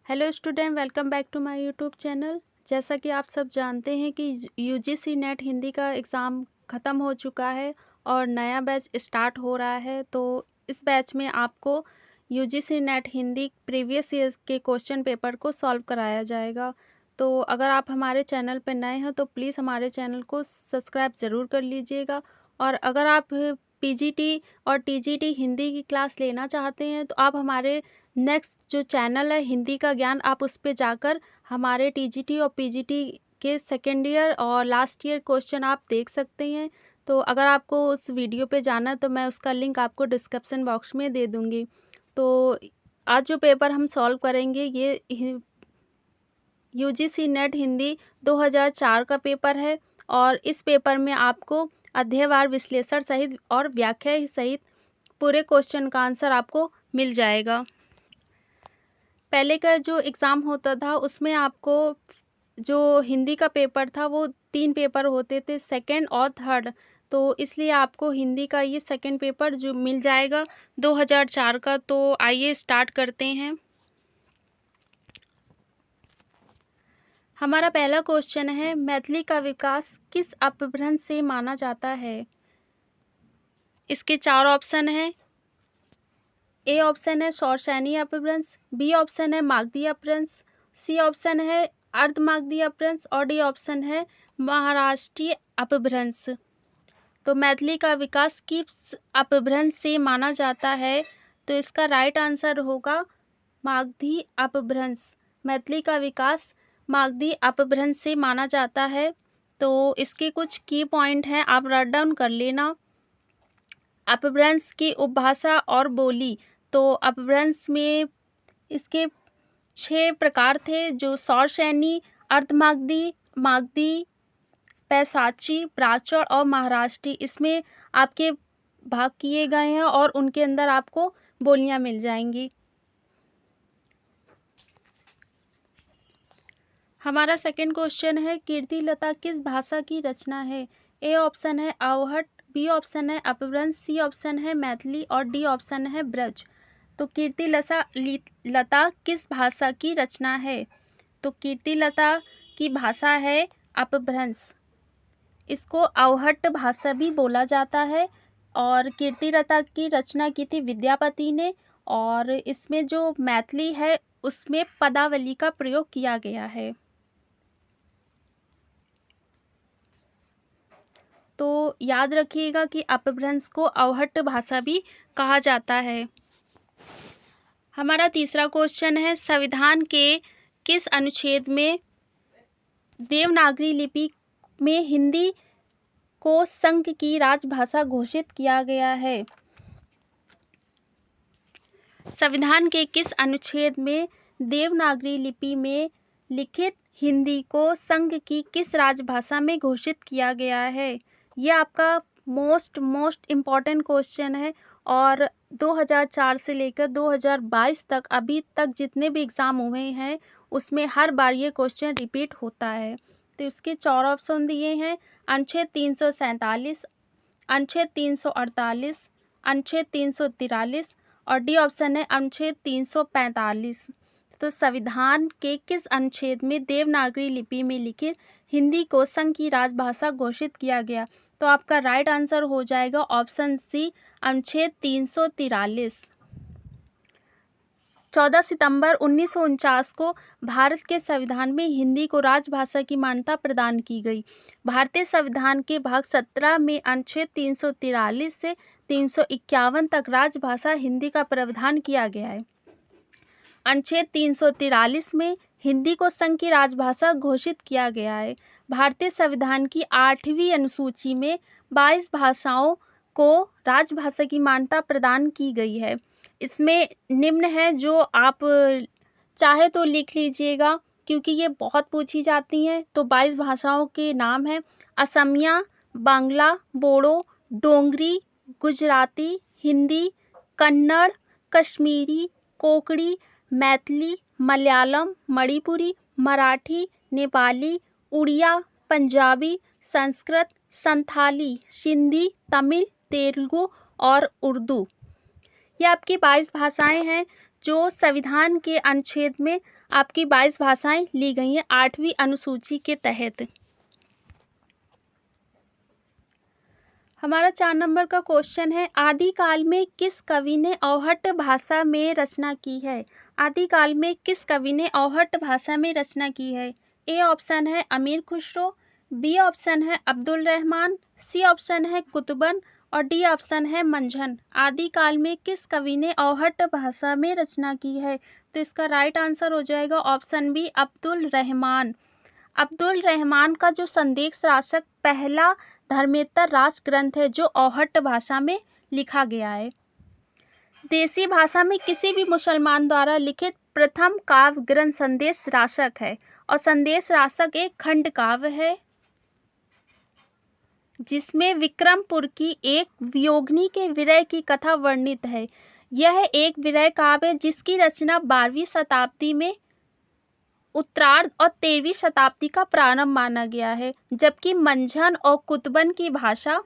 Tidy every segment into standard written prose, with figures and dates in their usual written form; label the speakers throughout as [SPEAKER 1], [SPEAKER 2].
[SPEAKER 1] Hello student, welcome back to my YouTube channel. जैसा कि आप सब जानते हैं कि यूजीसी नेट हिंदी का एग्ज़ाम ख़त्म हो चुका है और नया बैच स्टार्ट हो रहा है। तो इस बैच में आपको UGC net Hindi previous years के क्वेश्चन पेपर को सॉल्व कराया जाएगा। तो अगर आप हमारे चैनल पर नए हैं तो प्लीज़ हमारे चैनल को सब्सक्राइब ज़रूर कर लीजिएगा। और अगर आप पीजीटी और टीजीटी हिंदी की क्लास लेना चाहते हैं तो आप हमारे नेक्स्ट जो चैनल है हिंदी का ज्ञान, आप उस पे जाकर हमारे टीजीटी और पीजीटी के सेकेंड ईयर और लास्ट ईयर क्वेश्चन आप देख सकते हैं। तो अगर आपको उस वीडियो पे जाना है तो मैं उसका लिंक आपको डिस्क्रिप्शन बॉक्स में दे दूँगी। तो आज जो पेपर हम सॉल्व करेंगे ये यूजीसी नेट हिंदी 2004 का पेपर है और इस पेपर में आपको अध्यायवार विश्लेषण सहित और व्याख्या सहित पूरे क्वेश्चन का आंसर आपको मिल जाएगा। पहले का जो एग्ज़ाम होता था उसमें आपको जो हिंदी का पेपर था वो 3 पेपर होते थे, सेकंड और थर्ड। तो इसलिए आपको हिंदी का ये सेकंड पेपर जो मिल जाएगा 2004 का। तो आइए स्टार्ट करते हैं। हमारा पहला क्वेश्चन है, मैथिली का विकास किस अपभ्रंश से माना जाता है? इसके 4 ऑप्शन हैं। ए ऑप्शन है शौरसेनी अपभ्रंश, बी ऑप्शन है मागधी अपभ्रंश, सी ऑप्शन है अर्धमागधी अपभ्रंश और डी ऑप्शन है महाराष्ट्रीय अपभ्रंश। तो मैथिली का विकास किस अपभ्रंश से माना जाता है? तो इसका राइट आंसर होगा मागधी अपभ्रंश। मैथिली का विकास मागधी अपभ्रंश से माना जाता है। तो इसके कुछ की पॉइंट हैं, आप राइट डाउन कर लेना। अपभ्रंश की उपभाषा और बोली। तो अपभ्रंश में इसके 6 प्रकार थे, जो शौरसेनी, अर्धमागधी, मागधी, पैशाची, प्राचल और महाराष्ट्री। इसमें आपके भाग किए गए हैं और उनके अंदर आपको बोलियां मिल जाएंगी। हमारा सेकंड क्वेश्चन है, कीर्तिलता किस भाषा की रचना है? ए ऑप्शन है अवहट, बी ऑप्शन है अपभ्रंश, सी ऑप्शन है मैथिली और डी ऑप्शन है ब्रज। तो कीर्तिलता किस भाषा की रचना है? तो कीर्तिलता की भाषा है अपभ्रंश। इसको अवहट्ट भाषा भी बोला जाता है। और कीर्तिलता की रचना की थी विद्यापति ने। और इसमें जो मैथिली है उसमें पदावली का प्रयोग किया गया है। तो याद रखिएगा कि अपभ्रंश को अवहट्ट भाषा भी कहा जाता है। हमारा तीसरा क्वेश्चन है, संविधान के किस अनुच्छेद में देवनागरी लिपि में हिंदी को संघ की राजभाषा घोषित किया गया है? संविधान के किस अनुच्छेद में देवनागरी लिपि में लिखित हिंदी को संघ की किस राजभाषा में घोषित किया गया है? यह आपका मोस्ट इम्पॉर्टेंट क्वेश्चन है और 2004 से लेकर 2022 तक अभी तक जितने भी एग्ज़ाम हुए हैं उसमें हर बार ये क्वेश्चन रिपीट होता है। तो इसके 4 ऑप्शन दिए हैं, अनुच्छेद 347, अनुच्छेद 348, अनुच्छेद 343 और डी ऑप्शन है अनुच्छेद 345। तो संविधान के किस अनुच्छेद में देवनागरी लिपि में लिखित हिंदी को संघ की राजभाषा घोषित किया गया? तो आपका राइट आंसर हो जाएगा ऑप्शन सी, अनुच्छेद 343। 14 सितंबर 1949 को भारत के संविधान में हिंदी को राजभाषा की मान्यता प्रदान की गई। भारतीय संविधान के भाग 17 में अनुच्छेद 343 से 351 तक राजभाषा हिंदी का प्रावधान किया गया है। अनुच्छेद 343 में हिंदी को संघ की राजभाषा घोषित किया गया है। भारतीय संविधान की 8वीं अनुसूची में 22 भाषाओं को राजभाषा की मान्यता प्रदान की गई है। इसमें निम्न है, जो आप चाहे तो लिख लीजिएगा क्योंकि ये बहुत पूछी जाती हैं। तो 22 भाषाओं के नाम हैं असमिया, बांग्ला, बोडो, डोंगरी, गुजराती, हिंदी, कन्नड़, कश्मीरी, कोंकणी, मैथिली, मलयालम, मणिपुरी, मराठी, नेपाली, उड़िया, पंजाबी, संस्कृत, संथाली, सिंधी, तमिल, तेलुगु और उर्दू। ये आपकी 22 भाषाएं हैं जो संविधान के अनुच्छेद में आपकी 22 भाषाएं ली गई हैं 8वीं अनुसूची के तहत। हमारा 4 नंबर का क्वेश्चन है, आदिकाल में किस कवि ने अवहट्ट भाषा में रचना की है? आदिकाल में किस कवि ने अवहट्ट भाषा में रचना की है? ए ऑप्शन है अमीर खुसरो, बी ऑप्शन है अब्दुल रहमान, सी ऑप्शन है कुतुबन और डी ऑप्शन है मंझन। आदिकाल में किस कवि ने अवहट्ट भाषा में रचना की है? तो इसका राइट आंसर हो जाएगा ऑप्शन बी अब्दुल रहमान। अब्दुल रहमान का जो संदेश राशक पहला धर्मेतर राज ग्रंथ है जो अवहट्ट भाषा में लिखा गया है। देसी भाषा में किसी भी मुसलमान द्वारा लिखित प्रथम काव्य ग्रंथ संदेश राशक है और संदेश राशक एक खंड काव्य है जिसमें विक्रमपुर की एक वियोगिनी के विरह की कथा वर्णित है। यह एक विरह काव्य है जिसकी रचना 12वीं शताब्दी में उत्तरार्ध और 13वीं शताब्दी का प्रारंभ माना गया है, जबकि मंझन और कुतुबन की भाषा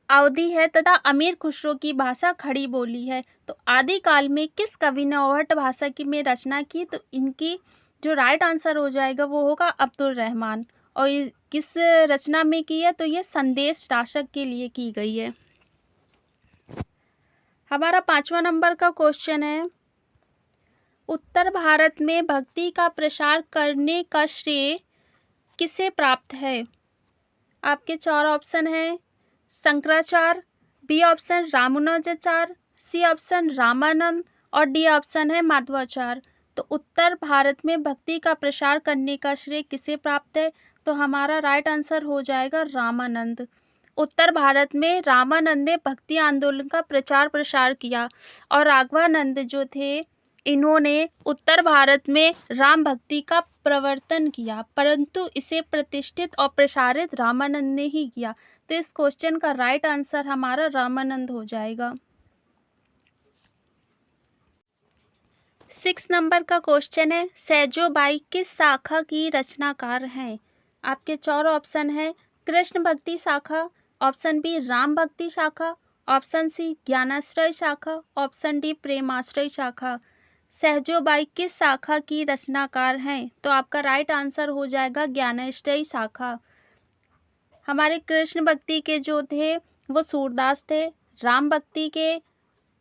[SPEAKER 1] अवधी है तथा अमीर खुसरो की भाषा खड़ी बोली है। तो आदिकाल में किस कवि ने अवहट्ट भाषा की में रचना की? तो इनकी जो राइट आंसर हो जाएगा वो होगा अब्दुल रहमान। और किस रचना में की है? तो ये संदेश राशक के लिए की गई है। हमारा 5वां नंबर का क्वेश्चन है, उत्तर भारत में भक्ति का प्रसार करने का श्रेय किसे प्राप्त है? आपके 4 ऑप्शन है, Shankaracharya, B option Ramanujacharya, C option Ramanand और डी ऑप्शन है माधवाचार्य। तो उत्तर भारत में भक्ति का प्रसार करने का श्रेय किसे प्राप्त है? तो हमारा राइट आंसर हो जाएगा रामानंद। उत्तर भारत में रामानंद ने भक्ति आंदोलन का प्रचार प्रसार किया और राघवानंद जो थे इन्होंने उत्तर भारत में राम भक्ति का प्रवर्तन किया, परंतु इसे प्रतिष्ठित और प्रसारित रामानंद ने ही किया। तो इस क्वेश्चन का राइट आंसर हमारा रामानंद हो जाएगा। 6 नंबर का क्वेश्चन है, सैजोबाई किस शाखा की रचनाकार हैं? आपके 4 ऑप्शन है, कृष्ण भक्ति शाखा, ऑप्शन बी राम भक्ति शाखा, ऑप्शन सी ज्ञानाश्रय शाखा, ऑप्शन डी प्रेमाश्रय शाखा। सहजोबाई किस शाखा की रचनाकार हैं? तो आपका राइट आंसर हो जाएगा ज्ञानाश्रय शाखा। हमारे कृष्ण भक्ति के जो थे वो सूरदास थे, राम भक्ति के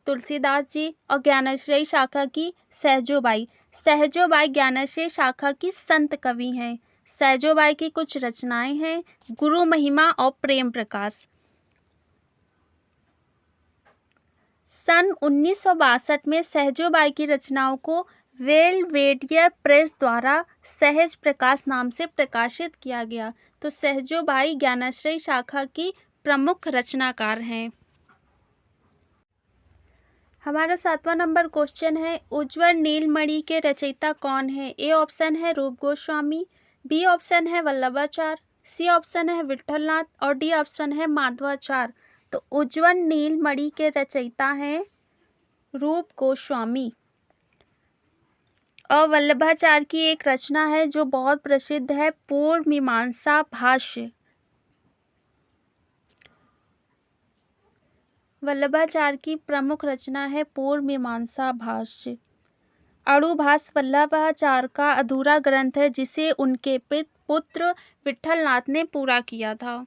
[SPEAKER 1] तुलसीदास जी और ज्ञानाश्रय शाखा की सहजोबाई। सहजोबाई ज्ञानाश्रय शाखा की संत कवि हैं। सहजोबाई की कुछ रचनाएं हैं, गुरु महिमा और प्रेम प्रकाश। सन 1962 में सहजोबाई की रचनाओं को वेलवेडियर प्रेस द्वारा सहज प्रकाश नाम से प्रकाशित किया गया। तो सहजोबाई ज्ञानाश्रय शाखा की प्रमुख रचनाकार हैं। हमारा 7वां नंबर क्वेश्चन है, उज्ज्वल नीलमणि के रचयिता कौन है? ए ऑप्शन है रूप गोस्वामी, बी ऑप्शन है वल्लभाचार्य, सी ऑप्शन है विठलनाथ और डी ऑप्शन है माधवाचार्य। तो उज्ज्वल नीलमणि के रचयिता हैं रूप गोस्वामी। और वल्लभाचार्य की एक रचना है जो बहुत प्रसिद्ध है, पूर्व मीमांसा भाष्य। वल्लभाचार्य की प्रमुख रचना है पूर्व मीमांसा भाष्य। अणुभाष वल्लभाचार्य का अधूरा ग्रंथ है जिसे उनके पुत्र विठलनाथ ने पूरा किया था।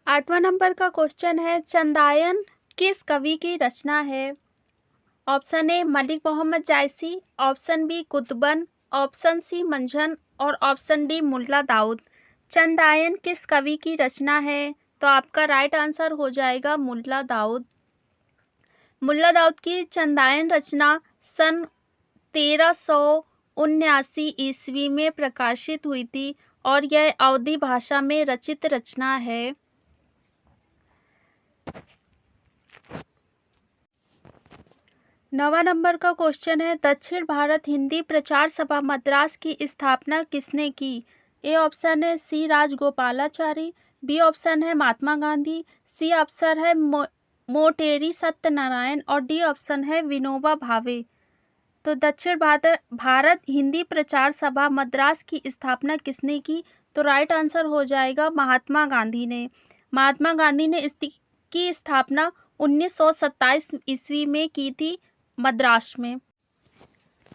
[SPEAKER 1] आठवां नंबर का क्वेश्चन है, चंदायन किस कवि की रचना है? Option A Malik Muhammad Jayasi, option B Kutuban, option C Manjhan और ऑप्शन डी मुल्ला दाऊद। चंदायन किस कवि की रचना है? तो आपका राइट आंसर हो जाएगा मुल्ला दाऊद। मुल्ला दाऊद की चंदायन रचना सन 1379 ईस्वी में प्रकाशित हुई थी और यह अवधी भाषा में रचित रचना है। नवा नंबर का क्वेश्चन है, दक्षिण भारत हिंदी प्रचार सभा मद्रास की स्थापना किसने की? ए ऑप्शन है सी राजगोपालाचारी, बी ऑप्शन है महात्मा गांधी, सी ऑप्शन है मोटेरी सत्यनारायण और डी ऑप्शन है विनोबा भावे। तो दक्षिण भारत हिंदी प्रचार सभा मद्रास की स्थापना किसने की? तो राइट आंसर हो जाएगा महात्मा गांधी ने। महात्मा गांधी ने इसकी स्थापना 1927 ईस्वी में की थी मद्रास में।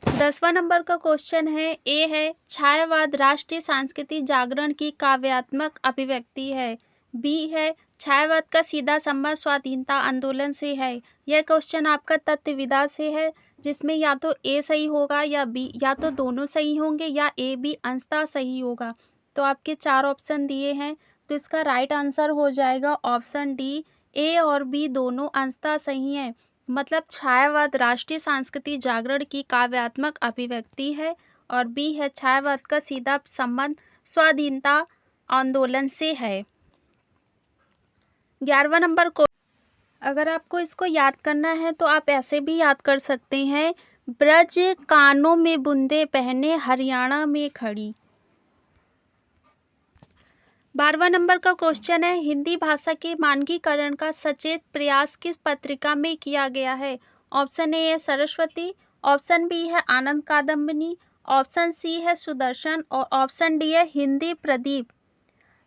[SPEAKER 1] 10वां नंबर का क्वेश्चन है, ए है छायावाद राष्ट्रीय सांस्कृतिक जागरण की काव्यात्मक अभिव्यक्ति है। बी है छायावाद का सीधा संबंध स्वाधीनता आंदोलन से है। यह क्वेश्चन आपका तत्वविदा से है, जिसमें या तो ए सही होगा या बी, या तो दोनों सही होंगे या ए बी अंशतः सही होगा। तो आपके 4 ऑप्शन दिए हैं, तो इसका राइट आंसर हो जाएगा ऑप्शन डी, ए और बी दोनों अंशतः सही हैं। मतलब छायावाद राष्ट्रीय सांस्कृतिक जागरण की काव्यात्मक अभिव्यक्ति है और बी है छायावाद का सीधा संबंध स्वाधीनता आंदोलन से है। 11वां नंबर को अगर आपको इसको याद करना है तो आप ऐसे भी याद कर सकते हैं, ब्रज कानों में बूंदे पहने हरियाणा में खड़ी। 12वां नंबर का क्वेश्चन है, हिंदी भाषा के मानकीकरण का सचेत प्रयास किस पत्रिका में किया गया है। ऑप्शन ए है सरस्वती, ऑप्शन बी है आनंद कादम्बिनी, ऑप्शन सी है सुदर्शन और ऑप्शन डी है हिंदी प्रदीप।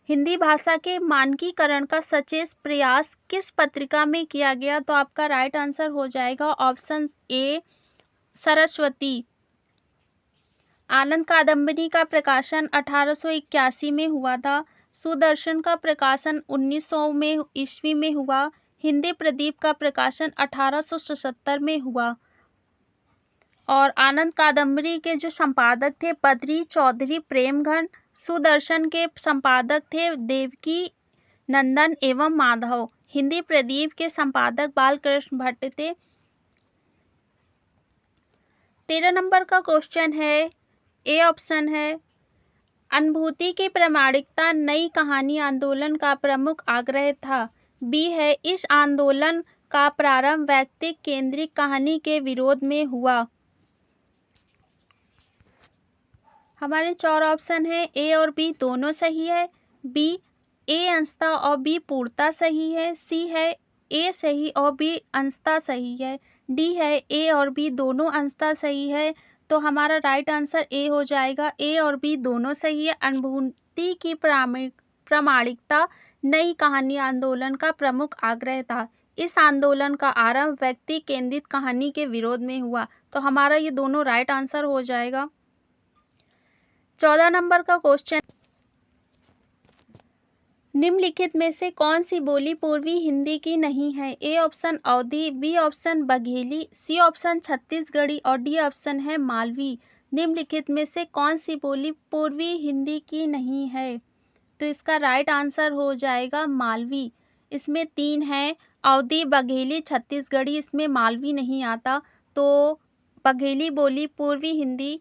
[SPEAKER 1] हिंदी भाषा के मानकीकरण का सचेत प्रयास किस पत्रिका में किया गया, तो आपका राइट आंसर हो जाएगा ऑप्शन ए सरस्वती। आनंद कादम्बिनी का प्रकाशन 1881 में हुआ था। सुदर्शन का प्रकाशन 1900 में ईस्वी में हुआ। हिंदी प्रदीप का प्रकाशन 1877 में हुआ। और आनंद कादम्बरी के जो संपादक थे बद्री चौधरी प्रेमघन, सुदर्शन के संपादक थे देवकी नंदन एवं माधव। हिंदी प्रदीप के संपादक बालकृष्ण भट्ट थे। 13 नंबर का क्वेश्चन है, ए ऑप्शन है अनुभूति की प्रामाणिकता नई कहानी आंदोलन का प्रमुख आग्रह था। बी है इस आंदोलन का प्रारंभ व्यक्ति केंद्रित कहानी के विरोध में हुआ। हमारे 4 ऑप्शन है, ए और बी दोनों सही है, बी ए अंशतः और बी पूर्णतः सही है, सी है ए सही और बी अंशतः सही है, डी है ए और बी दोनों अंशतः सही है। तो हमारा राइट आंसर ए हो जाएगा, ए और बी दोनों सही है। अनुभूति की प्रामाणिकता नई कहानी आंदोलन का प्रमुख आग्रह था। इस आंदोलन का आरंभ व्यक्ति केंद्रित कहानी के विरोध में हुआ। तो हमारा ये दोनों राइट आंसर हो जाएगा। 14 नंबर का क्वेश्चन, निम्नलिखित में से कौन सी बोली पूर्वी हिंदी की नहीं है। A option Awadhi, B option Bagheli, C option Chhattisgarhi और डी ऑप्शन है मालवी। निम्नलिखित में से कौन सी बोली पूर्वी हिंदी की नहीं है, तो इसका राइट आंसर हो जाएगा मालवी। इसमें 3 है, अवधी बघेली छत्तीसगढ़ी, इसमें मालवी नहीं आता। तो बघेली बोली पूर्वी हिंदी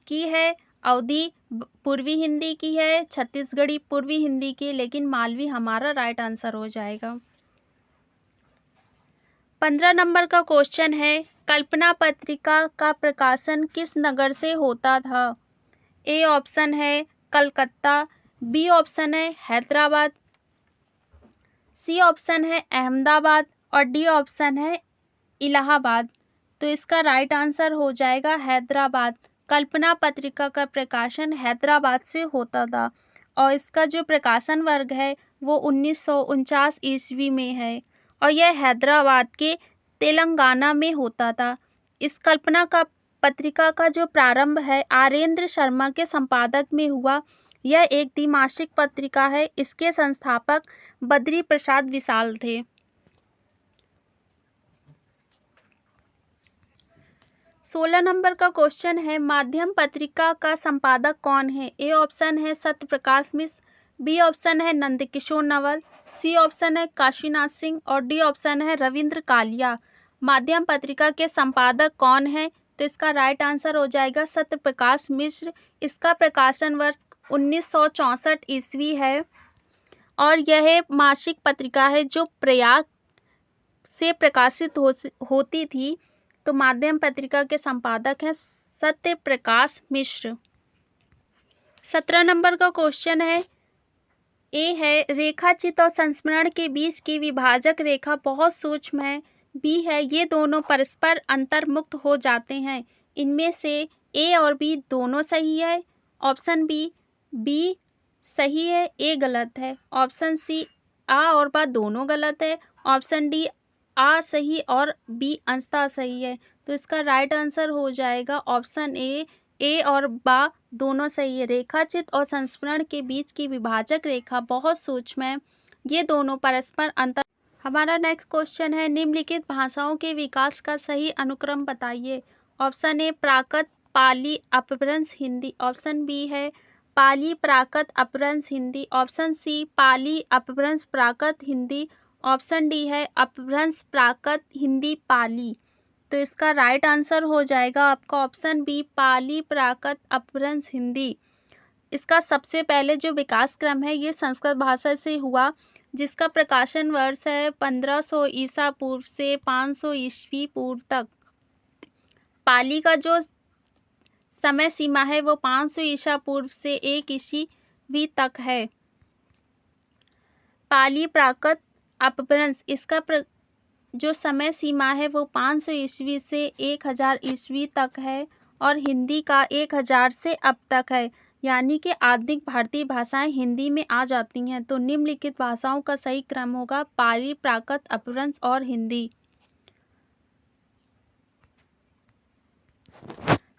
[SPEAKER 1] की है, अवधी पूर्वी हिंदी की है, छत्तीसगढ़ी पूर्वी हिंदी की, लेकिन मालवी हमारा राइट आंसर हो जाएगा। 15 नंबर का क्वेश्चन है, कल्पना पत्रिका का प्रकाशन किस नगर से होता था। ए ऑप्शन है कलकत्ता, बी ऑप्शन है हैदराबाद, सी ऑप्शन है अहमदाबाद और डी ऑप्शन है इलाहाबाद। तो इसका राइट आंसर हो जाएगा हैदराबाद। कल्पना पत्रिका का प्रकाशन हैदराबाद से होता था और इसका जो प्रकाशन वर्ग है वो 1949 ईस्वी में है और यह हैदराबाद के तेलंगाना में होता था। इस कल्पना का पत्रिका का जो प्रारंभ है आरेंद्र शर्मा के संपादक में हुआ। यह एक द्विमासिक पत्रिका है। इसके संस्थापक बद्री प्रसाद विशाल थे। 16 नंबर का क्वेश्चन है, माध्यम पत्रिका का संपादक कौन है। ए ऑप्शन है सत्यप्रकाश मिश्र, बी ऑप्शन है नंदकिशोर नवल, सी ऑप्शन है काशीनाथ सिंह और डी ऑप्शन है रविंद्र कालिया। माध्यम पत्रिका के संपादक कौन है, तो इसका राइट आंसर हो जाएगा सत्यप्रकाश मिश्र। इसका प्रकाशन वर्ष 1964 ईस्वी है और यह मासिक पत्रिका है जो प्रयाग से प्रकाशित होती थी। तो माध्यम पत्रिका के संपादक हैं सत्यप्रकाश मिश्र। 17 नंबर का क्वेश्चन है, ए है रेखाचित्र और संस्मरण के बीच की विभाजक रेखा बहुत सूक्ष्म है, बी है ये दोनों परस्पर अंतर्मुक्त हो जाते हैं। इनमें से ए और बी दोनों सही है। ऑप्शन बी सही है, ए गलत है। ऑप्शन सी आ और बा दोनों गलत है। ऑप्शन डी आ सही और बी अंशतः सही है। तो इसका राइट आंसर हो जाएगा ऑप्शन ए और बा दोनों सही है। रेखाचित्र और संस्मरण के बीच की विभाजक रेखा बहुत सूक्ष्म है। ये दोनों परस्पर अंतर। हमारा नेक्स्ट क्वेश्चन है, निम्नलिखित भाषाओं के विकास का सही अनुक्रम बताइए। ऑप्शन ए प्राकृत, पाली, अपभ्रंश, हिंदी। ऑप्शन बी है पाली, प्राकृत, अपभ्रंश, हिंदी। ऑप्शन सी पाली, अपभ्रंश, प्राकृत, हिंदी। ऑप्शन डी है अपभ्रंश, प्राकृत, हिंदी, पाली। तो इसका राइट आंसर हो जाएगा आपका ऑप्शन बी पाली, प्राकृत, अपभ्रंश, हिंदी। इसका सबसे पहले जो विकास क्रम है ये संस्कृत भाषा से हुआ, जिसका प्रकाशन वर्ष है 1500 ईसा पूर्व से 500 ईस्वी पूर्व तक। पाली का जो समय सीमा है वो 500 ईसा पूर्व से 1 ईस्वी तक है। पाली, प्राकृत, अपभ्रंश इसका जो समय सीमा है वो 500 ईस्वी से 1000 ईस्वी तक है, और हिंदी का 1000 से अब तक है। यानी कि आधुनिक भारतीय भाषाएं हिंदी में आ जाती हैं। तो निम्नलिखित भाषाओं का सही क्रम होगा पाली, प्राकृत, अपभ्रंश और हिंदी।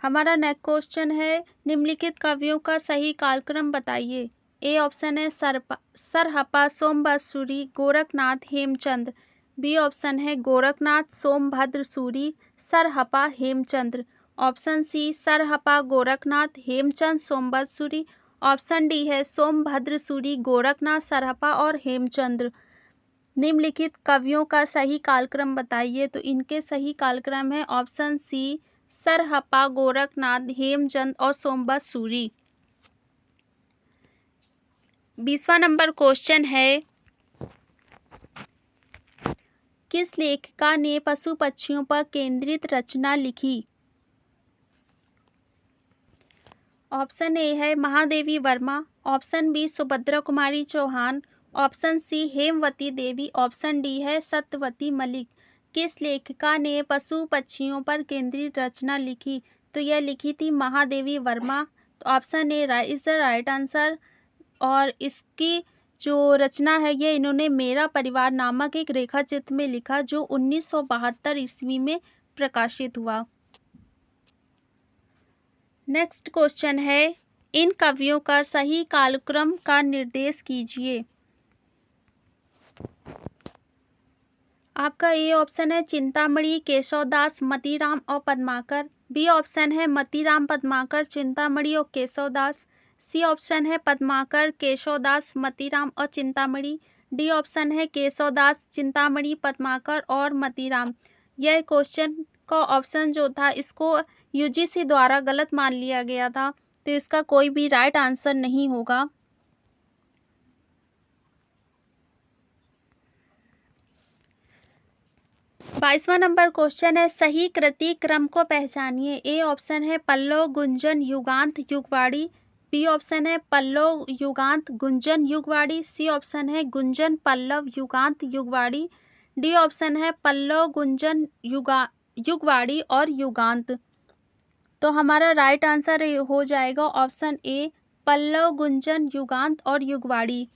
[SPEAKER 1] हमारा नेक्स्ट क्वेश्चन है, निम्नलिखित कवियों का सही कालक्रम बताइए। ए ऑप्शन है सरहपा, सोमवत, गोरखनाथ, हेमचंद्र। बी ऑप्शन है Gorakhnath, Somabhadra, Suri, Sarahapa, Hemchandra. Option C Sarahapa, Gorakhnath, Hemchand, Somvat, Suri. Option D है सोमभद्र, सूरी, गोरखनाथ, सरहपा और हेमचंद्र। निम्नलिखित कवियों का सही कालक्रम बताइए। तो इनके सही कालक्रम है ऑप्शन सी सरहपा, गोरखनाथ, हेमचंद और सोमवत, सूरी। 20वां नंबर क्वेश्चन है, किस लेखिका ने पशु पक्षियों पर केंद्रित रचना लिखी। ऑप्शन ए है Mahadevi Verma. Option B Subhadra Kumari Chauhan. Option C Hemvati देवी। ऑप्शन डी है सत्यवती मलिक। किस लेखिका ने पशु पक्षियों पर केंद्रित रचना लिखी। तो यह लिखी थी महादेवी वर्मा। तो option A is the right answer. और इसकी जो रचना है ये इन्होंने मेरा परिवार नामक एक रेखा चित्र में लिखा, जो 1972 ईस्वी में प्रकाशित हुआ। नेक्स्ट क्वेश्चन है, इन कवियों का सही कालक्रम का निर्देश कीजिए। आपका ए ऑप्शन है चिंतामणि, केशवदास, मतीराम और पद्माकर। बी ऑप्शन है मतीराम, पद्माकर, चिंतामणि और केशवदास। सी ऑप्शन है पद्माकर, केशवदास, मतीराम और चिंतामणि। डी ऑप्शन है केशवदास, चिंतामणि, पद्माकर और मतीराम। यह क्वेश्चन का ऑप्शन जो था इसको यूजीसी द्वारा गलत मान लिया गया था, तो इसका कोई भी राइट आंसर नहीं होगा। बाईसवां नंबर क्वेश्चन है, सही कृति क्रम को पहचानिए। ए ऑप्शन है पल्लव, गुंजन, युगांत, युगवाड़ी। बी ऑप्शन है पल्लव, युगांत, गुंजन, युगवाड़ी। सी ऑप्शन है गुंजन, पल्लव, युगांत, युगवाड़ी। डी ऑप्शन है पल्लव, गुंजन, युगवाड़ी और युगांत। तो हमारा राइट आंसर हो जाएगा ऑप्शन ए पल्लव, गुंजन, युगांत और युगवाड़ी।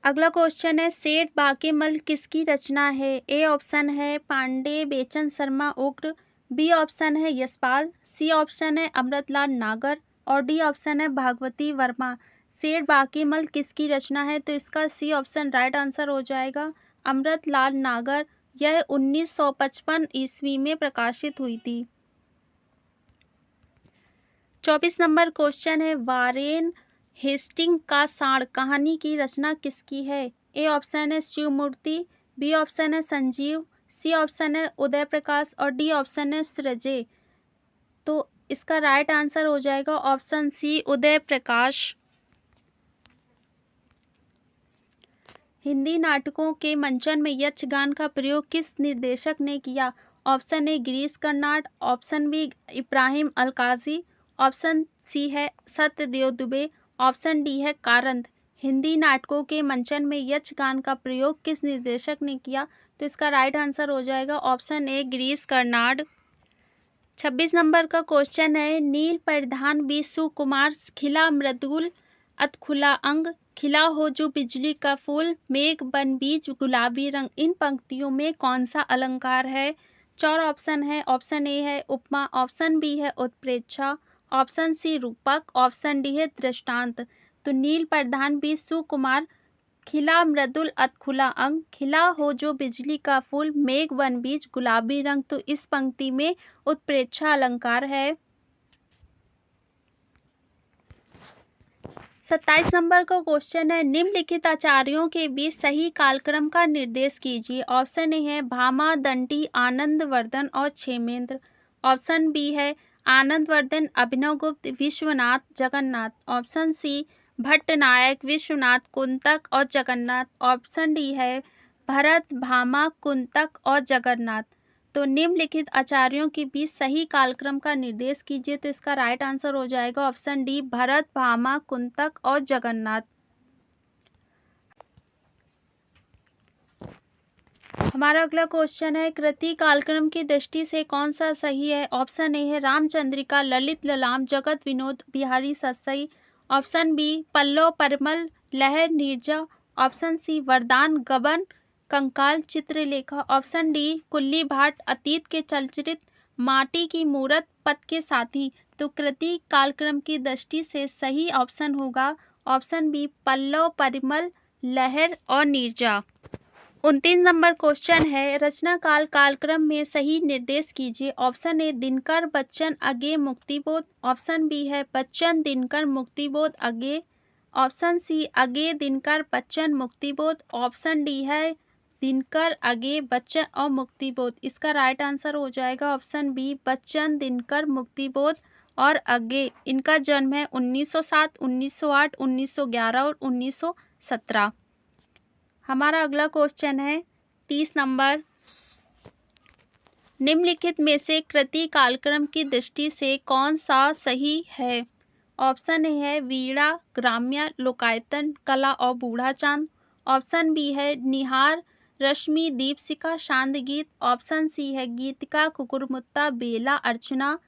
[SPEAKER 1] अगला क्वेश्चन है, सेठ बाकेमल किसकी रचना है। ए ऑप्शन है पांडे, बेचन शर्मा, उग्र। बी ऑप्शन है यशपाल। सी ऑप्शन है अमृतलाल नागर और डी ऑप्शन है भागवती वर्मा। सेठ बाकेमल किसकी रचना है, तो इसका सी ऑप्शन राइट आंसर हो जाएगा अमृतलाल नागर। यह 1955 ईस्वी में प्रकाशित हुई थी। 24 नंबर क्वेश्चन है, वारेन हेस्टिंग का साण कहानी की रचना किसकी है। ए ऑप्शन है शिवमूर्ति। बी ऑप्शन है संजीव। सी ऑप्शन है उदय प्रकाश और डी ऑप्शन है सृजय। तो इसका राइट आंसर हो जाएगा ऑप्शन सी उदय प्रकाश। हिंदी नाटकों के मंचन में यक्षगान का प्रयोग किस निर्देशक ने किया। Option A Girish Karnad. Option B Ibrahim Alkazi. Option C है सत्यदेव दुबे। ऑप्शन डी है कारंत। हिंदी नाटकों के मंचन में यक्षगान का प्रयोग किस निर्देशक ने किया, तो इसका राइट आंसर हो जाएगा option A Girish Karnad. 26 number का क्वेश्चन है, नील परिधान बी सुकुमार, खिला मृदुल अधखुला अंग, खिला हो जो बिजली का फूल, मेघ बन बीच गुलाबी रंग। इन पंक्तियों में कौन सा अलंकार है? 4 ऑप्शन है। ऑप्शन ए है उपमा, ऑप्शन बी है उत्प्रेक्षा, ऑप्शन सी रूपक, ऑप्शन डी है दृष्टांत। तो नील प्रधान बी सुकुमार, खिला मृदुल अधखुला अंग, खिला हो जो बिजली का फूल, मेघ वन बीच गुलाबी रंग। तो इस पंक्ति में उत्प्रेक्षा अलंकार है। 27 नंबर का क्वेश्चन है, निम्नलिखित आचार्यों के बीच सही कालक्रम का निर्देश कीजिए। ऑप्शन ए है भामा, दंडी, आनंदवर्धन और क्षेमेंद्र। ऑप्शन बी है आनंदवर्धन, अभिनवगुप्त, विश्वनाथ, जगन्नाथ। ऑप्शन सी भट्टनायक, विश्वनाथ, कुंतक और जगन्नाथ। ऑप्शन डी है भरत, भामा, कुंतक और जगन्नाथ। तो निम्नलिखित आचार्यों के बीच सही कालक्रम का निर्देश कीजिए। तो इसका राइट आंसर हो जाएगा ऑप्शन डी, भरत, भामा, कुंतक और जगन्नाथ। हमारा अगला क्वेश्चन है, कृति कालक्रम की दृष्टि से कौन सा सही है? ऑप्शन ए है रामचंद्रिका, ललित ललाम, जगत विनोद, बिहारी सतसई। ऑप्शन बी पल्लव परिमल, लहर नीरजा। ऑप्शन सी वरदान गबन, कंकाल चित्रलेखा। ऑप्शन डी कुल्ली भाट, अतीत के चलचित्र, माटी की मूरत, पथ के साथी। तो कृति कालक्रम की दृष्टि से सही ऑप्शन होगा ऑप्शन बी पल्लव परिमल, लहर और नीरजा। 29 नंबर क्वेश्चन है, रचना काल कालक्रम में सही निर्देश कीजिए। ऑप्शन ए दिनकर बच्चन अगे मुक्तिबोध, ऑप्शन बी है बच्चन दिनकर मुक्तिबोध अगे, ऑप्शन सी अगे दिनकर बच्चन मुक्तिबोध, ऑप्शन डी है दिनकर अगे बच्चन और मुक्तिबोध। इसका राइट आंसर हो जाएगा ऑप्शन बी बच्चन दिनकर मुक्तिबोध और अगे। इनका जन्म है 1907, 1908, 1911 और 1917। हमारा अगला क्वेश्चन है 30 नंबर, निम्नलिखित में से कृति कालक्रम की दृष्टि से कौन सा सही है? ऑप्शन ए है वीणा, ग्राम्य, लोकायतन, कला और बूढ़ा चांद। ऑप्शन बी है निहार, रश्मि, दीपशिखा, शांत गीत। ऑप्शन सी है गीतिका, कुकुरमुत्ता, बेला, अर्चना।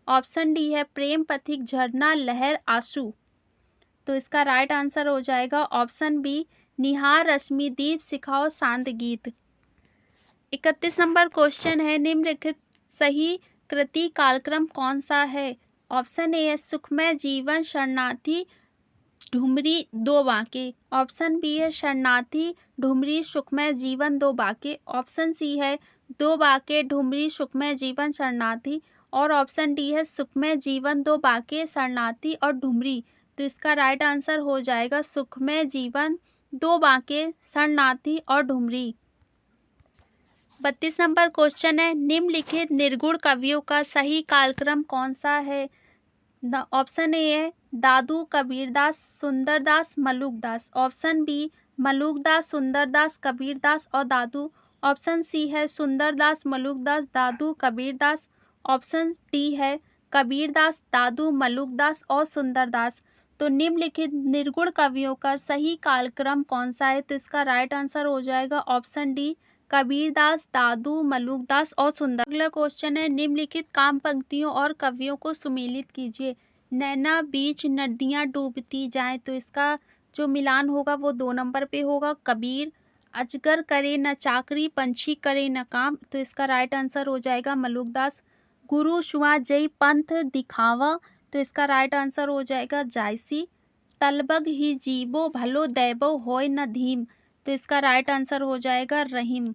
[SPEAKER 1] ऑप्शन डी है प्रेम पथिक, झरना, लहर, आंसू। तो इसका राइट आंसर हो जाएगा ऑप्शन बी निहार, रश्मि, दीप शिखा और शांत गीत। 31 नंबर क्वेश्चन है, निम्नलिखित सही कृति कालक्रम कौन सा है? ऑप्शन ए है सुखमय जीवन, शरणार्थी, ढुमरी, दो बांके। ऑप्शन बी है शरणार्थी, ढुमरी, सुखमय जीवन, दो बांके। ऑप्शन सी है दो बांके, ढुमरी, सुखमय जीवन, शरणार्थी। और ऑप्शन डी है सुखमय जीवन, दो बांके, शरणार्थी और ढुमरी। तो इसका राइट आंसर हो जाएगा सुखमय जीवन, दो बांके, शरणार्थी और ढुमरी। 32 नंबर क्वेश्चन है, निम्नलिखित निर्गुण कवियों का सही कालक्रम कौन सा है? ऑप्शन ए है दादू, कबीरदास, सुंदरदास, मलुकदास। ऑप्शन बी मलुकदास, सुंदरदास, कबीरदास और दादू। ऑप्शन सी है सुंदरदास, मलुकदास, दादू, कबीरदास। ऑप्शन डी है कबीरदास, दादू, मलुकदास और सुंदरदास। तो निम्नलिखित निर्गुण कवियों का सही कालक्रम कौन सा है? तो इसका राइट आंसर हो जाएगा ऑप्शन डी कबीरदास, दादू, मलुकदास और सुंदर। अगला क्वेश्चन है, निम्नलिखित काम पंक्तियों और कवियों को सुमेलित कीजिए। नैना बीच नदियाँ डूबती जाएं। तो इसका जो मिलान होगा वो 2 नंबर पे होगा। कबीर, अजगर करे न चाकरी, पंछी करे न काम। तो इसका राइट आंसर हो जाएगा मलुकदास। गुरु शुआ जय पंथ दिखावा। तो इसका राइट आंसर हो जाएगा जायसी। तलबग ही जीवो भलो दैबो होय न धीम। तो इसका राइट आंसर हो जाएगा रहीम।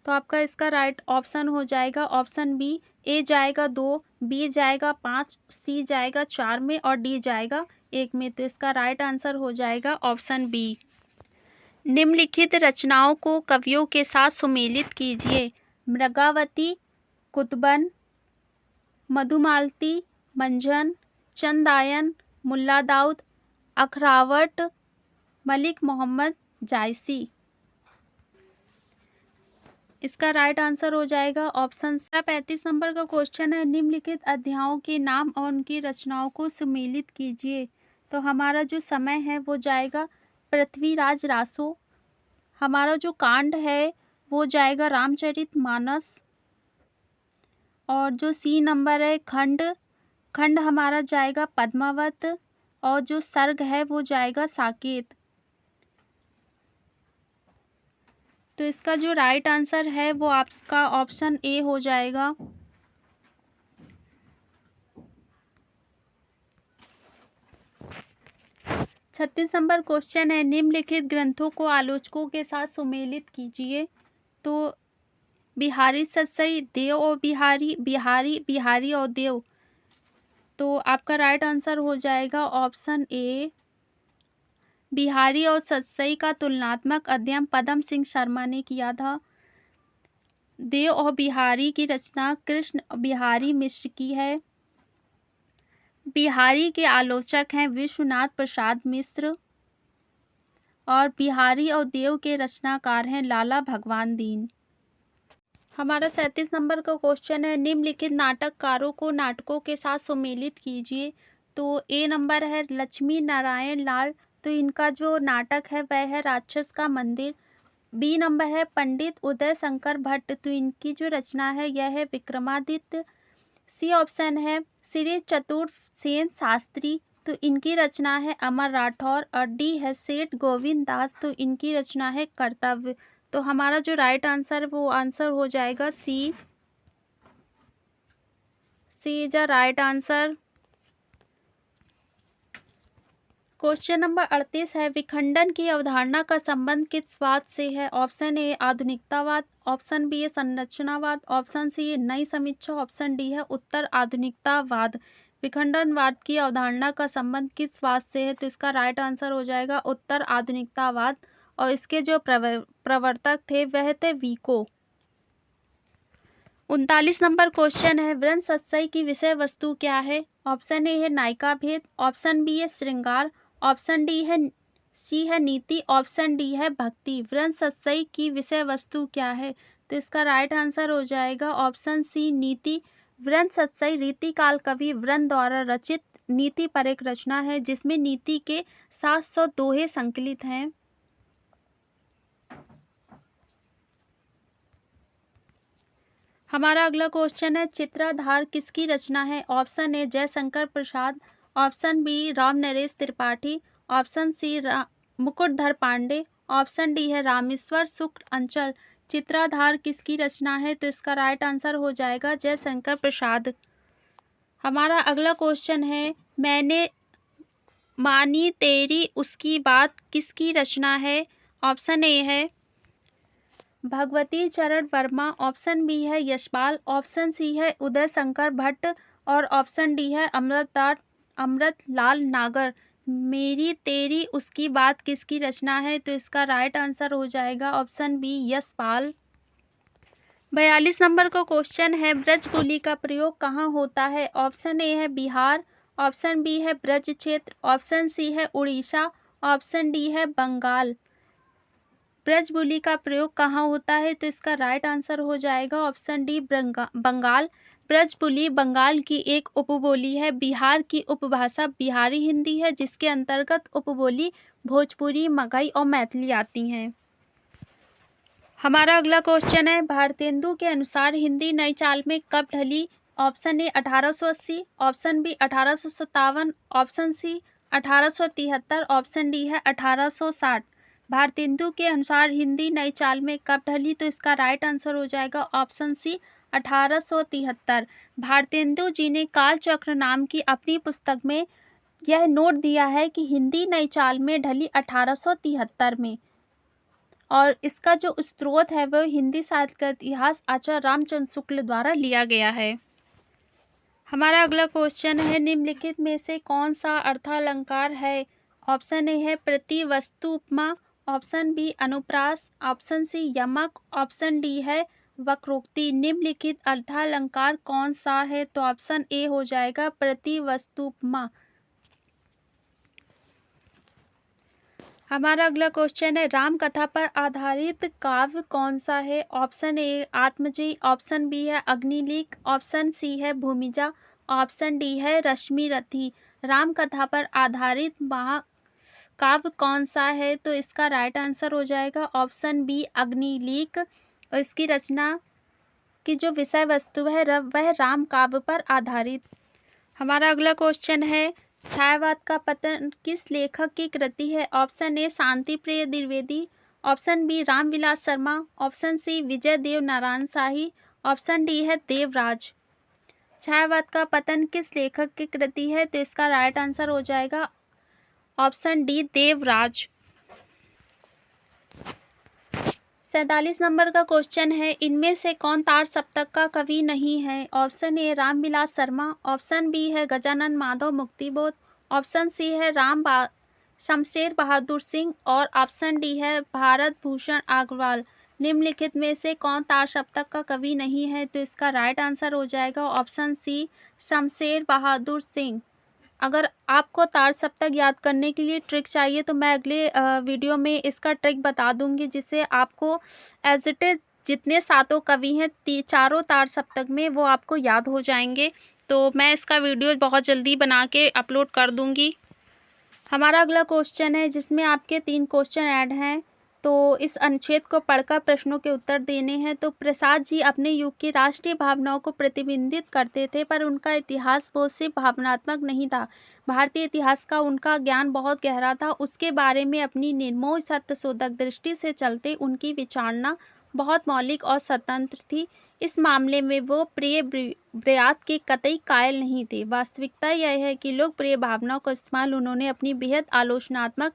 [SPEAKER 1] तो आपका इसका राइट ऑप्शन हो जाएगा ऑप्शन बी। ए जाएगा 2, बी जाएगा 5, सी जाएगा 4 में और डी जाएगा 1 में। तो इसका राइट आंसर हो जाएगा ऑप्शन बी। निम्नलिखित रचनाओं को कवियों के साथ सुमेलित कीजिए। मृगावती, कुतुबन, मधुमालती, मंझन, चंदायन, मुल्ला दाऊद, अखरावट, मलिक मोहम्मद, जायसी। इसका राइट आंसर हो जाएगा ऑप्शन 35 नंबर का क्वेश्चन है, निम्नलिखित अध्यायों के नाम और उनकी रचनाओं को सुमेलित कीजिए। तो हमारा जो समय है वो जाएगा पृथ्वीराज रासो। हमारा जो कांड है वो जाएगा रामचरितमानस। और जो सी नंबर है खंड खंड हमारा जाएगा पद्मावत और जो सर्ग है वो जाएगा साकेत। तो इसका जो राइट आंसर है वो आपका ऑप्शन ए हो जाएगा। 36 नंबर क्वेश्चन है, निम्नलिखित ग्रंथों को आलोचकों के साथ सुमेलित कीजिए। तो बिहारी सतसई, देव और बिहारी, बिहारी बिहारी और देव। तो आपका राइट आंसर हो जाएगा ऑप्शन ए। बिहारी और सतसई का तुलनात्मक अध्ययन पदम सिंह शर्मा ने किया था। देव और बिहारी की रचना कृष्ण बिहारी मिश्र की है। बिहारी के आलोचक हैं विश्वनाथ प्रसाद मिश्र और बिहारी और देव के रचनाकार हैं लाला भगवान दीन। हमारा 37 नंबर का क्वेश्चन है, निम्नलिखित नाटककारों को नाटकों के साथ सुमेलित कीजिए। तो ए नंबर है लक्ष्मी नारायण लाल, तो इनका जो नाटक है वह है राक्षस का मंदिर। बी नंबर है पंडित उदय शंकर भट्ट, तो इनकी जो रचना है यह है विक्रमादित्य। सी ऑप्शन है श्री चतुर सेन शास्त्री, तो इनकी रचना है अमर राठौर। और डी है सेठ गोविंद दास, तो इनकी रचना है कर्तव्य। तो हमारा जो राइट आंसर वो आंसर हो जाएगा C. C is a right answer. Question number 38 है, विखंडन की अवधारणा का संबंध किस बात से है। ऑप्शन ए आधुनिकतावाद, ऑप्शन बी है संरचनावाद, ऑप्शन सी है नई समीक्षा, ऑप्शन डी है उत्तर आधुनिकतावाद। विखंडनवाद की अवधारणा का संबंध किस बात से है। तो इसका राइट आंसर हो जाएगा उत्तर आधुनिकतावाद और इसके जो प्रवर्तक थे वह थे वीको। 39 नंबर क्वेश्चन है, वृंद सतसई की विषय वस्तु क्या है। ऑप्शन ए है नायिका भेद, ऑप्शन बी है श्रृंगार, ऑप्शन डी है सी है नीति, ऑप्शन डी है भक्ति। वृंद सतसई की विषय वस्तु क्या है। तो इसका राइट आंसर हो जाएगा ऑप्शन सी नीति। वृंद सतसई रीतिकाल कवि वृंद द्वारा रचित नीति पर एक रचना है जिसमें नीति के 700 दोहे संकलित हैं। हमारा अगला क्वेश्चन है, चित्राधार किसकी रचना है। Option A Jaishankar Prasad, option B Ram Naresh Tripathi, option C Mukutdhar Pandey, option D है रामेश्वर शुक्ल अंचल। चित्राधार किसकी रचना है। तो इसका राइट आंसर हो जाएगा जयशंकर प्रसाद। हमारा अगला क्वेश्चन है, मैंने मानी तेरी उसकी बात किसकी रचना है। ऑप्शन ए है भगवती चरण वर्मा, ऑप्शन बी है यशपाल, ऑप्शन सी है उदय शंकर भट्ट और ऑप्शन डी है अमृतलाल नागर। मेरी तेरी उसकी बात किसकी रचना है। तो इसका राइट आंसर हो जाएगा ऑप्शन बी यशपाल। 42 नंबर का क्वेश्चन है, ब्रजबुली का प्रयोग कहाँ होता है। ऑप्शन ए है बिहार, ऑप्शन बी है ब्रज क्षेत्र, ऑप्शन सी है उड़ीसा, ऑप्शन डी है बंगाल। ब्रजबुली का प्रयोग कहाँ होता है। तो इसका राइट आंसर हो जाएगा ऑप्शन डी बंगाल। ब्रजबुली बंगाल की एक उपबोली है। बिहार की उपभाषा बिहारी हिंदी है जिसके अंतर्गत उपबोली भोजपुरी, मगही और मैथिली आती हैं। हमारा अगला क्वेश्चन है, भारतेंदु के अनुसार हिंदी नई चाल में कब ढली। Option A 1880, option B 1857, option C 1873, option D है 1860। भारतेंदु के अनुसार हिंदी नई चाल में कब ढली। तो इसका राइट आंसर हो जाएगा ऑप्शन सी 1873। भारतेंदु जी ने कालचक्र नाम की अपनी पुस्तक में यह नोट दिया है कि हिंदी नई चाल में ढली 1873 में, और इसका जो स्रोत है वह हिंदी साहित्य का इतिहास आचार्य रामचंद्र शुक्ल द्वारा लिया गया है। हमारा अगला क्वेश्चन है, निम्नलिखित में से कौन सा अर्थालंकार है। ऑप्शन ए है प्रति वस्तु उपमा, ऑप्शन बी अनुप्रास, ऑप्शन सी यमक, ऑप्शन डी है वक्रोक्ति। निम्नलिखित अर्थालंकार कौन सा है। तो ऑप्शन ए हो जाएगा प्रति वस्तु उपमा। हमारा अगला क्वेश्चन है, राम कथा पर आधारित काव्य कौन सा है। ऑप्शन ए आत्मजी, ऑप्शन बी है अग्निलीक, ऑप्शन सी है भूमिजा, ऑप्शन डी है रश्मि रथी। राम कथा पर आधारित महाकाव्य कौन सा है। तो इसका राइट आंसर हो जाएगा ऑप्शन बी अग्निलीक। और इसकी रचना की जो विषय वस्तु है वह राम काव्य पर आधारित। हमारा अगला क्वेश्चन है, छायावाद का पतन किस लेखक की कृति है? Option A Shanti Priya Dwivedi, option B Ramvilas Sharma, option C Vijay Dev Narayan Shahi, option D है देवराज। छायावाद का पतन किस लेखक की कृति है? तो इसका राइट आंसर हो जाएगा ऑप्शन डी देवराज। 47 नंबर का क्वेश्चन है, इनमें से कौन तार सप्तक का कवि नहीं है? Option A Ramvilas Sharma, option B है गजानन माधव मुक्तिबोध, ऑप्शन सी है शमशेर बहादुर सिंह और ऑप्शन डी है भारत भूषण अग्रवाल। निम्नलिखित में से कौन तार सप्तक का कवि नहीं है? तो इसका राइट आंसर हो जाएगा ऑप्शन सी शमशेर बहादुर सिंह। अगर आपको तार सप्तक याद करने के लिए ट्रिक चाहिए तो मैं अगले वीडियो में इसका ट्रिक बता दूंगी, जिससे आपको एज इट इज़ जितने सातों कवि हैं चारों तार सप्तक में वो आपको याद हो जाएंगे। तो मैं इसका वीडियो बहुत जल्दी बना के अपलोड कर दूंगी। हमारा अगला क्वेश्चन है जिसमें आपके 3 क्वेश्चन ऐड हैं, तो इस अनुच्छेद को पढ़कर प्रश्नों के उत्तर देने हैं। तो प्रसाद जी अपने युग की राष्ट्रीय भावनाओं को प्रतिबिंबित करते थे, पर उनका इतिहास बोध सिर्फ भावनात्मक नहीं था। भारतीय इतिहास का उनका ज्ञान बहुत गहरा था। उसके बारे में अपनी निर्मोह सत्यशोधक दृष्टि से चलते उनकी विचारणा बहुत मौलिक और स्वतंत्र थी। इस मामले में वो प्रिय ब्रयात के कतई कायल नहीं थे। वास्तविकता यह है कि लोकप्रिय भावनाओं का इस्तेमाल उन्होंने अपनी बेहद आलोचनात्मक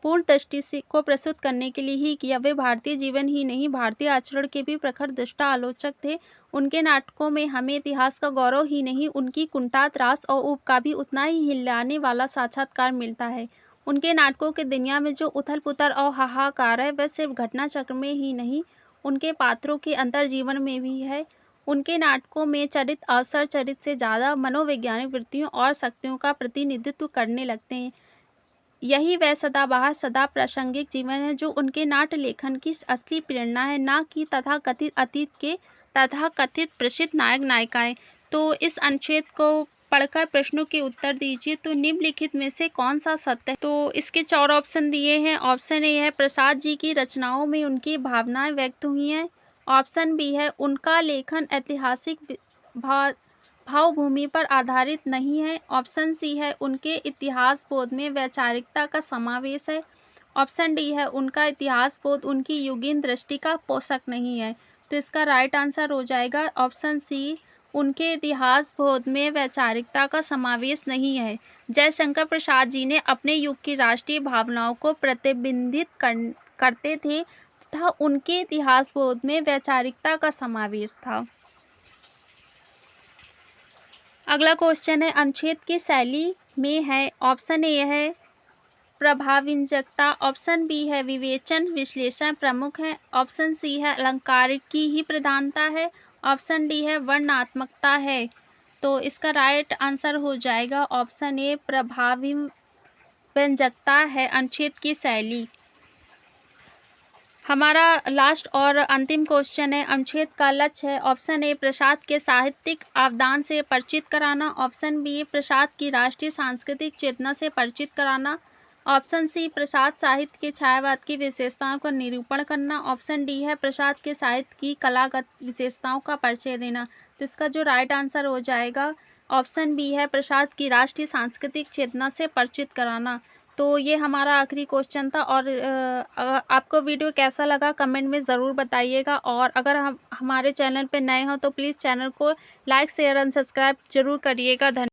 [SPEAKER 1] पूर्ण दृष्टि से को प्रस्तुत करने के लिए ही किया। वे भारतीय जीवन ही नहीं, भारतीय आचरण के भी प्रखर दृष्टा आलोचक थे। उनके नाटकों में हमें इतिहास का गौरव ही नहीं, उनकी कुंठात रास और ऊब का भी उतना ही हिलाने वाला साक्षात्कार मिलता है। उनके नाटकों के दुनिया में जो उथल पुथल और हाहाकार है, वह सिर्फ घटना चक्र में ही नहीं, उनके पात्रों के अंतर जीवन में भी है। उनके नाटकों में चरित्र अवसर चरित्र से ज़्यादा मनोवैज्ञानिक वृत्तियों और शक्तियों का प्रतिनिधित्व करने लगते हैं। यही वह सदाबहार सदा प्रासंगिक जीवन है जो उनके नाट्य लेखन की असली प्रेरणा है, ना कि तथाकथित अतीत के तथाकथित प्रसिद्ध नायक नायिकाएं। तो इस अनुच्छेद को पढ़कर प्रश्नों के उत्तर दीजिए। तो निम्नलिखित में से कौन सा सत्य है? तो इसके 4 ऑप्शन दिए हैं। ऑप्शन ए है प्रसाद जी की रचनाओं में उनकी भावनाएं व्यक्त हुई हैं, ऑप्शन बी है उनका लेखन ऐतिहासिक भावभूमि पर आधारित नहीं है, ऑप्शन सी है उनके इतिहास बोध में वैचारिकता का समावेश है, ऑप्शन डी है उनका इतिहास बोध उनकी युगीन दृष्टि का पोषक नहीं है। तो इसका राइट आंसर हो जाएगा ऑप्शन सी, उनके इतिहास बोध में वैचारिकता का समावेश नहीं है। जयशंकर प्रसाद जी ने अपने युग की राष्ट्रीय भावनाओं को प्रतिबिंबित करते थे तथा उनके इतिहास बोध में वैचारिकता का समावेश था। अगला क्वेश्चन है, अनुच्छेद की शैली में है। ऑप्शन ए है प्रभावव्यंजकता, ऑप्शन बी है विवेचन विश्लेषण प्रमुख है, ऑप्शन सी है अलंकार की ही प्रधानता है, ऑप्शन डी है वर्णनात्मकता है। तो इसका राइट आंसर हो जाएगा ऑप्शन ए प्रभावव्यंजकता है अनुच्छेद की शैली। हमारा लास्ट और अंतिम क्वेश्चन है, अनुच्छेद का लक्ष्य है। ऑप्शन ए प्रसाद के साहित्यिक अवदान से परिचित कराना, ऑप्शन बी प्रसाद की राष्ट्रीय सांस्कृतिक चेतना से परिचित कराना, ऑप्शन सी प्रसाद साहित्य के छायावाद की विशेषताओं का निरूपण करना, ऑप्शन डी है प्रसाद के साहित्य की कलागत विशेषताओं का परिचय देना। तो इसका जो राइट आंसर हो जाएगा ऑप्शन बी है प्रसाद की राष्ट्रीय सांस्कृतिक चेतना से परिचित कराना। तो ये हमारा आखिरी क्वेश्चन था। और आपको वीडियो कैसा लगा कमेंट में ज़रूर बताइएगा, और अगर हम हमारे चैनल पे नए हो तो प्लीज़ चैनल को लाइक शेयर एंड सब्सक्राइब जरूर करिएगा। धन्यवाद।